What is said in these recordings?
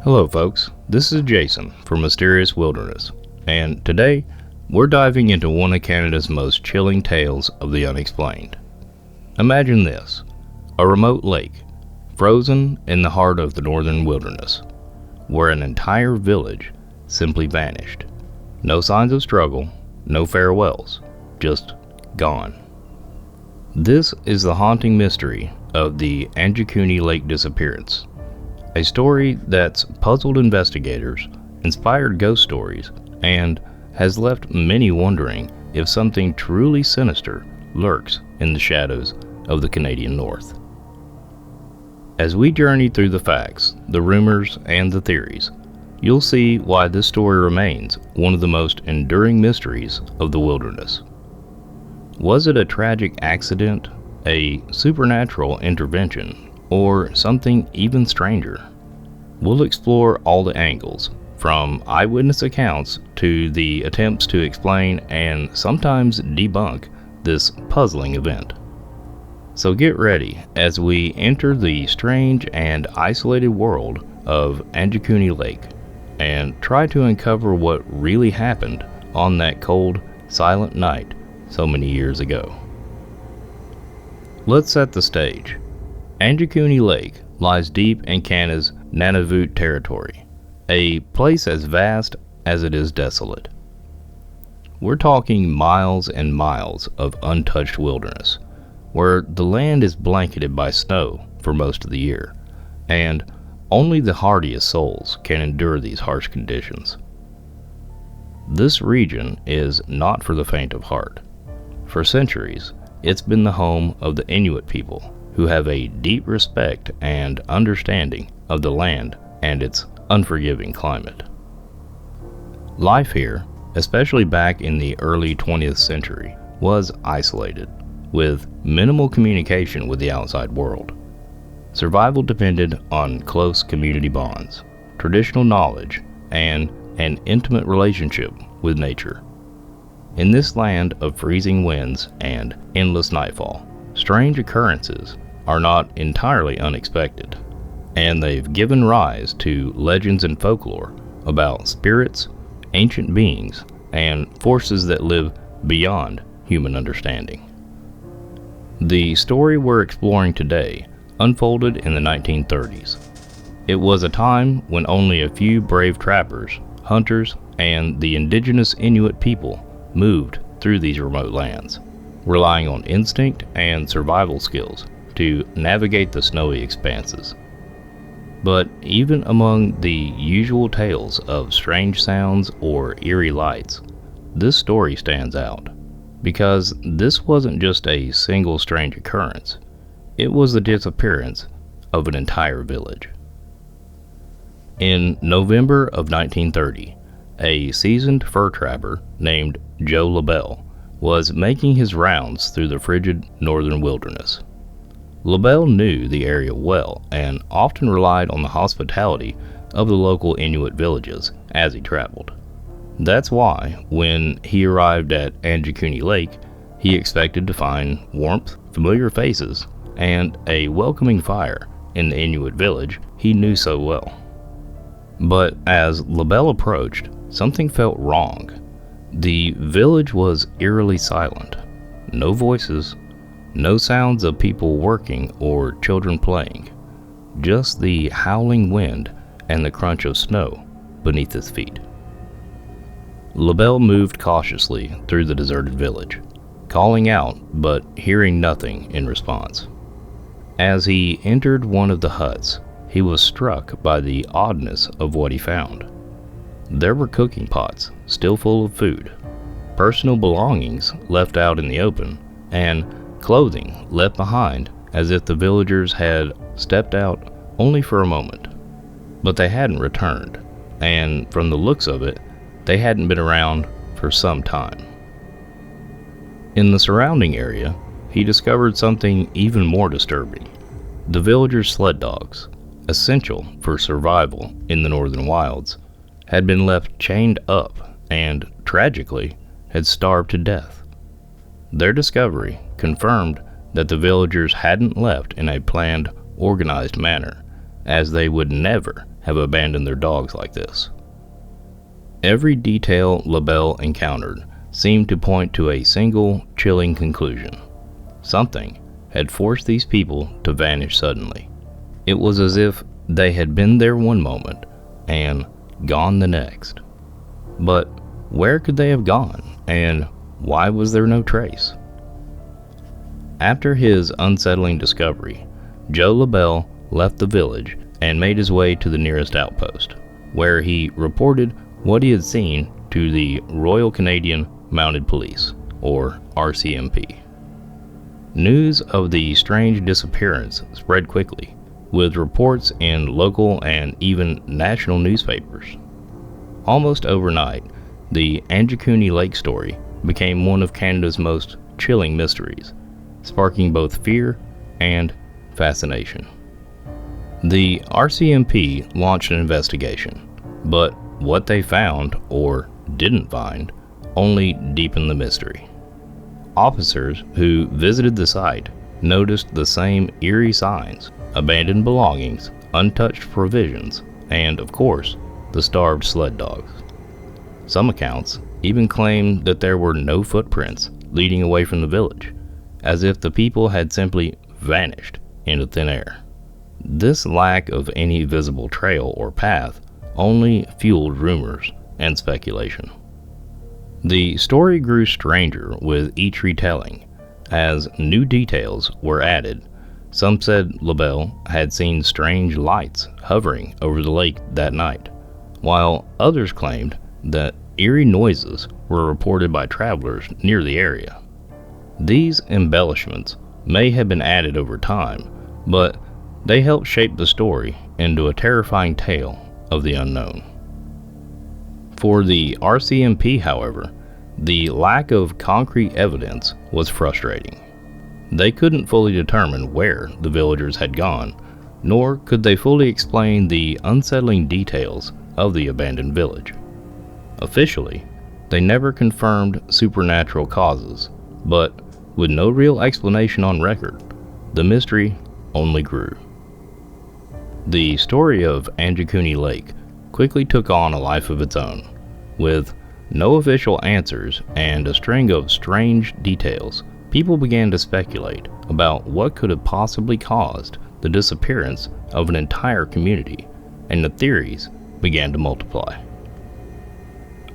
Hello folks, this is Jason from Mysterious Wilderness, and today we're diving into one of Canada's most chilling tales of the unexplained. Imagine this, a remote lake, frozen in the heart of the northern wilderness, where an entire village simply vanished. No signs of struggle, no farewells, just gone. This is the haunting mystery of the Angikuni Lake disappearance. A story that's puzzled investigators, inspired ghost stories, and has left many wondering if something truly sinister lurks in the shadows of the Canadian North. As we journey through the facts, the rumors, and the theories, you'll see why this story remains one of the most enduring mysteries of the wilderness. Was it a tragic accident, a supernatural intervention, or something even stranger? We'll explore all the angles, from eyewitness accounts to the attempts to explain and sometimes debunk this puzzling event. So get ready as we enter the strange and isolated world of Angikuni Lake and try to uncover what really happened on that cold, silent night so many years ago. Let's set the stage. Angikuni Lake lies deep in Canada's Nunavut territory, a place as vast as it is desolate. We're talking miles and miles of untouched wilderness, where the land is blanketed by snow for most of the year, and only the hardiest souls can endure these harsh conditions. This region is not for the faint of heart. For centuries, it's been the home of the Inuit people, who have a deep respect and understanding of the land and its unforgiving climate. Life here, especially back in the early 20th century, was isolated, with minimal communication with the outside world. Survival depended on close community bonds, traditional knowledge, and an intimate relationship with nature. In this land of freezing winds and endless nightfall, strange occurrences are not entirely unexpected, and they've given rise to legends and folklore about spirits, ancient beings, and forces that live beyond human understanding. The story we're exploring today unfolded in the 1930s. It was a time when only a few brave trappers, hunters, and the indigenous Inuit people moved through these remote lands, relying on instinct and survival skills to navigate the snowy expanses. But even among the usual tales of strange sounds or eerie lights, this story stands out, because this wasn't just a single strange occurrence, it was the disappearance of an entire village. In November of 1930, a seasoned fur trapper named Joe LaBelle was making his rounds through the frigid northern wilderness. LaBelle knew the area well and often relied on the hospitality of the local Inuit villages as he traveled. That's why, when he arrived at Angikuni Lake, he expected to find warmth, familiar faces, and a welcoming fire in the Inuit village he knew so well. But as LaBelle approached, something felt wrong. The village was eerily silent. No voices, no sounds of people working or children playing, just the howling wind and the crunch of snow beneath his feet. LaBelle moved cautiously through the deserted village, calling out but hearing nothing in response. As he entered one of the huts, he was struck by the oddness of what he found. There were cooking pots still full of food, personal belongings left out in the open, and clothing left behind as if the villagers had stepped out only for a moment. But they hadn't returned, and from the looks of it, they hadn't been around for some time. In the surrounding area, he discovered something even more disturbing. The villagers' sled dogs, essential for survival in the northern wilds, had been left chained up and, tragically, had starved to death. Their discovery confirmed that the villagers hadn't left in a planned, organized manner, as they would never have abandoned their dogs like this. Every detail LaBelle encountered seemed to point to a single, chilling conclusion. Something had forced these people to vanish suddenly. It was as if they had been there one moment and gone the next. But where could they have gone, and why was there no trace? After his unsettling discovery, Joe LaBelle left the village and made his way to the nearest outpost, where he reported what he had seen to the Royal Canadian Mounted Police, or RCMP. News of the strange disappearance spread quickly, with reports in local and even national newspapers. Almost overnight, the Angikuni Lake story became one of Canada's most chilling mysteries, sparking both fear and fascination. The RCMP launched an investigation, but what they found, or didn't find, only deepened the mystery. Officers who visited the site noticed the same eerie signs: abandoned belongings, untouched provisions, and, of course, the starved sled dogs. Some accounts even claimed that there were no footprints leading away from the village, as if the people had simply vanished into thin air. This lack of any visible trail or path only fueled rumors and speculation. The story grew stranger with each retelling, as new details were added. Some said LaBelle had seen strange lights hovering over the lake that night, while others claimed that eerie noises were reported by travelers near the area. These embellishments may have been added over time, but they helped shape the story into a terrifying tale of the unknown. For the RCMP, however, the lack of concrete evidence was frustrating. They couldn't fully determine where the villagers had gone, nor could they fully explain the unsettling details of the abandoned village. Officially, they never confirmed supernatural causes, but with no real explanation on record, the mystery only grew. The story of Angikuni Lake quickly took on a life of its own, with no official answers and a string of strange details. People began to speculate about what could have possibly caused the disappearance of an entire community, and the theories began to multiply.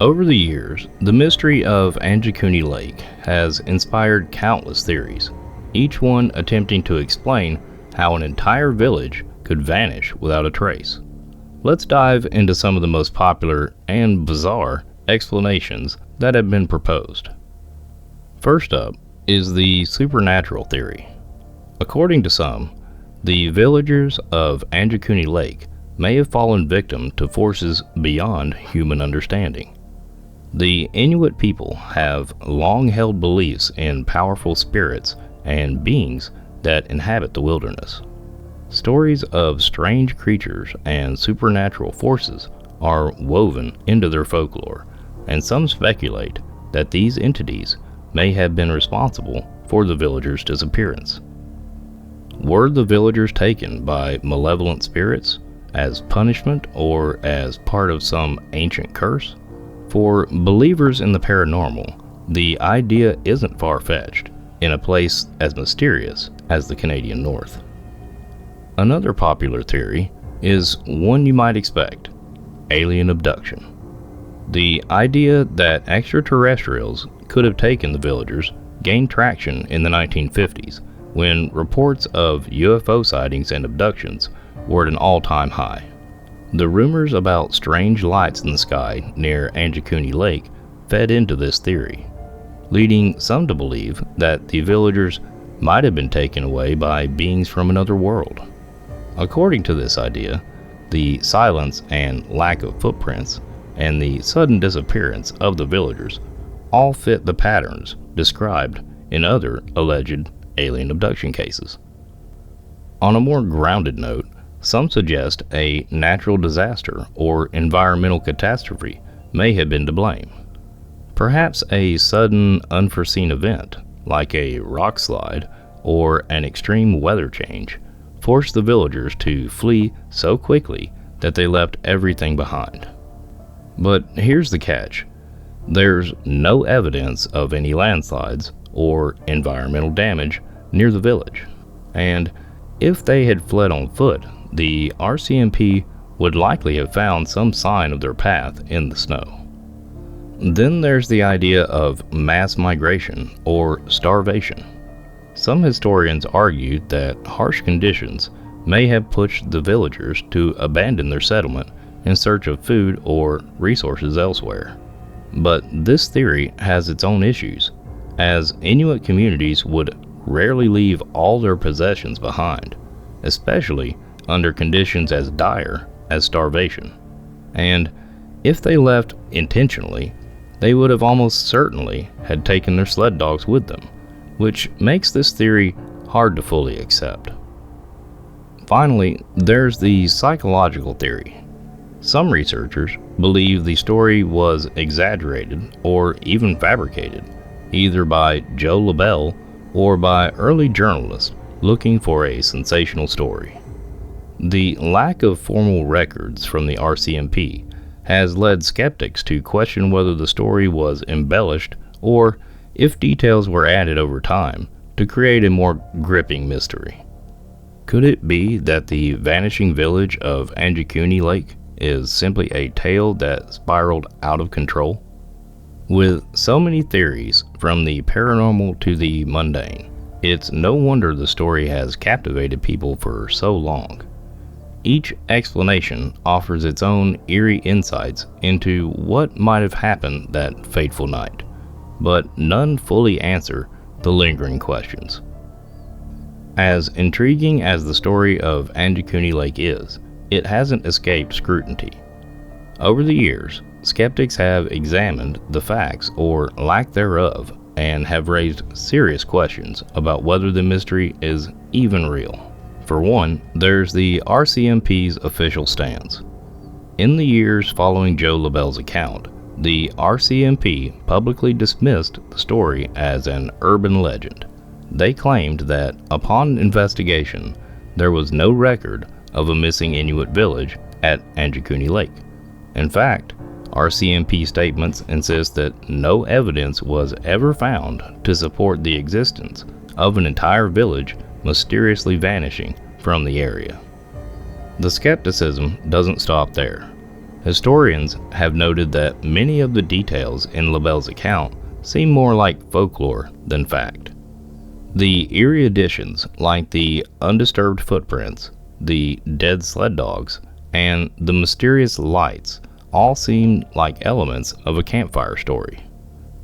Over the years, the mystery of Angikuni Lake has inspired countless theories, each one attempting to explain how an entire village could vanish without a trace. Let's dive into some of the most popular and bizarre explanations that have been proposed. First up is the supernatural theory. According to some, the villagers of Angikuni Lake may have fallen victim to forces beyond human understanding. The Inuit people have long held beliefs in powerful spirits and beings that inhabit the wilderness. Stories of strange creatures and supernatural forces are woven into their folklore, and some speculate that these entities may have been responsible for the villagers' disappearance. Were the villagers taken by malevolent spirits as punishment or as part of some ancient curse? For believers in the paranormal, the idea isn't far-fetched in a place as mysterious as the Canadian North. Another popular theory is one you might expect: alien abduction. The idea that extraterrestrials could have taken the villagers gained traction in the 1950s, when reports of UFO sightings and abductions were at an all-time high. The rumors about strange lights in the sky near Angikuni Lake fed into this theory, leading some to believe that the villagers might have been taken away by beings from another world. According to this idea, the silence and lack of footprints and the sudden disappearance of the villagers all fit the patterns described in other alleged alien abduction cases. On a more grounded note, some suggest a natural disaster or environmental catastrophe may have been to blame. Perhaps a sudden, unforeseen event, like a rock slide or an extreme weather change, forced the villagers to flee so quickly that they left everything behind. But here's the catch. There's no evidence of any landslides or environmental damage near the village. And if they had fled on foot, the RCMP would likely have found some sign of their path in the snow. Then there's the idea of mass migration or starvation. Some historians argued that harsh conditions may have pushed the villagers to abandon their settlement in search of food or resources elsewhere. But this theory has its own issues, as Inuit communities would rarely leave all their possessions behind, especially under conditions as dire as starvation. And if they left intentionally, they would have almost certainly had taken their sled dogs with them, which makes this theory hard to fully accept. Finally, there's the psychological theory. Some researchers believe the story was exaggerated or even fabricated, either by Joe LaBelle or by early journalists looking for a sensational story. The lack of formal records from the RCMP has led skeptics to question whether the story was embellished or if details were added over time to create a more gripping mystery. Could it be that the vanishing village of Angikuni Lake is simply a tale that spiraled out of control? With so many theories, from the paranormal to the mundane, it's no wonder the story has captivated people for so long. Each explanation offers its own eerie insights into what might have happened that fateful night, but none fully answer the lingering questions. As intriguing as the story of Angikuni Lake is, it hasn't escaped scrutiny. Over the years, skeptics have examined the facts or lack thereof and have raised serious questions about whether the mystery is even real. For one, there's the RCMP's official stance. In the years following Joe LaBelle's account, the RCMP publicly dismissed the story as an urban legend. They claimed that, upon investigation, there was no record of a missing Inuit village at Angikuni Lake. In fact, RCMP statements insist that no evidence was ever found to support the existence of an entire village mysteriously vanishing from the area. The skepticism doesn't stop there. Historians have noted that many of the details in LaBelle's account seem more like folklore than fact. The eerie additions, like the undisturbed footprints, the dead sled dogs, and the mysterious lights, all seem like elements of a campfire story.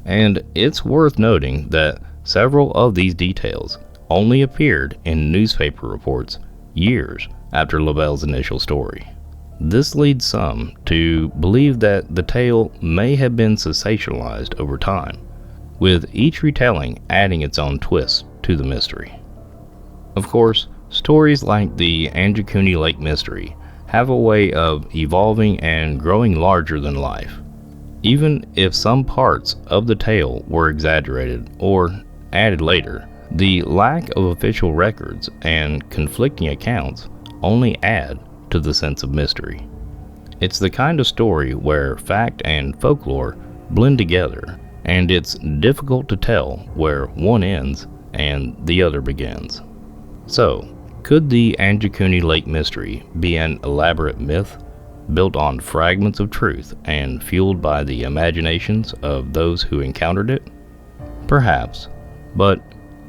And it's worth noting that several of these details only appeared in newspaper reports years after LaBelle's initial story. This leads some to believe that the tale may have been sensationalized over time, with each retelling adding its own twist to the mystery. Of course, stories like the Angikuni Lake mystery have a way of evolving and growing larger than life. Even if some parts of the tale were exaggerated or added later, the lack of official records and conflicting accounts only add to the sense of mystery. It's the kind of story where fact and folklore blend together, and it's difficult to tell where one ends and the other begins. So, could the Angikuni Lake mystery be an elaborate myth built on fragments of truth and fueled by the imaginations of those who encountered it? Perhaps, but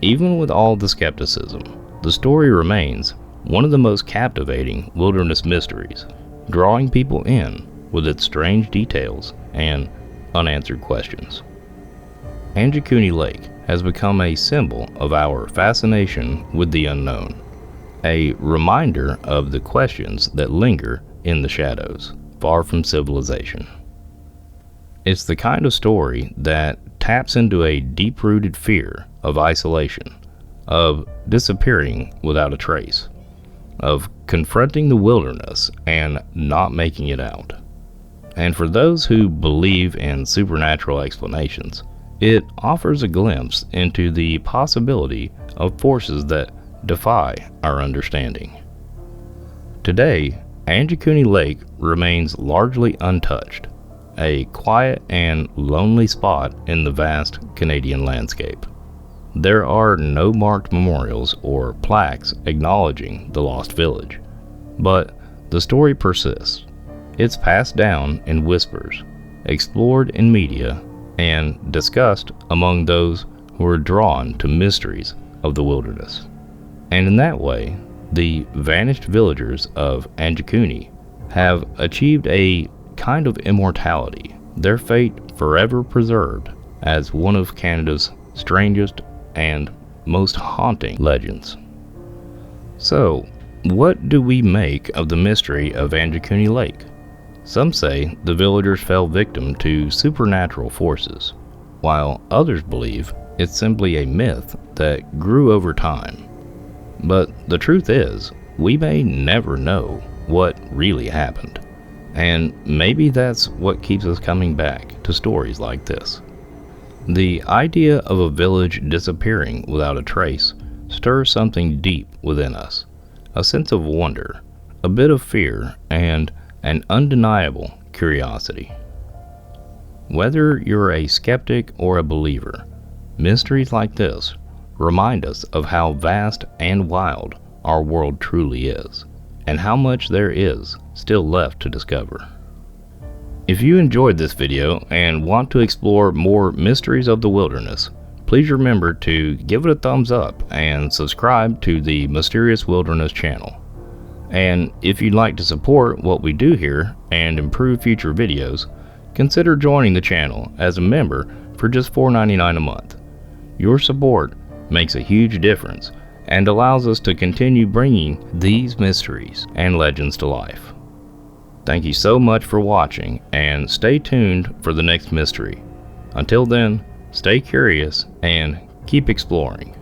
even with all the skepticism, the story remains one of the most captivating wilderness mysteries, drawing people in with its strange details and unanswered questions. Angikuni Lake has become a symbol of our fascination with the unknown, a reminder of the questions that linger in the shadows, far from civilization. It's the kind of story that taps into a deep-rooted fear of isolation, of disappearing without a trace, of confronting the wilderness and not making it out. And for those who believe in supernatural explanations, it offers a glimpse into the possibility of forces that defy our understanding. Today, Angikuni Lake remains largely untouched, a quiet and lonely spot in the vast Canadian landscape. There are no marked memorials or plaques acknowledging the lost village, but the story persists. It's passed down in whispers, explored in media, and discussed among those who are drawn to mysteries of the wilderness. And in that way, the vanished villagers of Angikuni have achieved a kind of immortality, their fate forever preserved as one of Canada's strangest and most haunting legends. So, what do we make of the mystery of Angikuni Lake? Some say the villagers fell victim to supernatural forces, while others believe it's simply a myth that grew over time. But the truth is, we may never know what really happened, and maybe that's what keeps us coming back to stories like this. The idea of a village disappearing without a trace stirs something deep within us, a sense of wonder, a bit of fear, and an undeniable curiosity. Whether you're a skeptic or a believer, mysteries like this remind us of how vast and wild our world truly is, and how much there is still left to discover. If you enjoyed this video and want to explore more mysteries of the wilderness, please remember to give it a thumbs up and subscribe to the Mysterious Wilderness channel. And if you'd like to support what we do here and improve future videos, consider joining the channel as a member for just $4.99 a month. Your support makes a huge difference and allows us to continue bringing these mysteries and legends to life. Thank you so much for watching, and stay tuned for the next mystery. Until then, stay curious and keep exploring.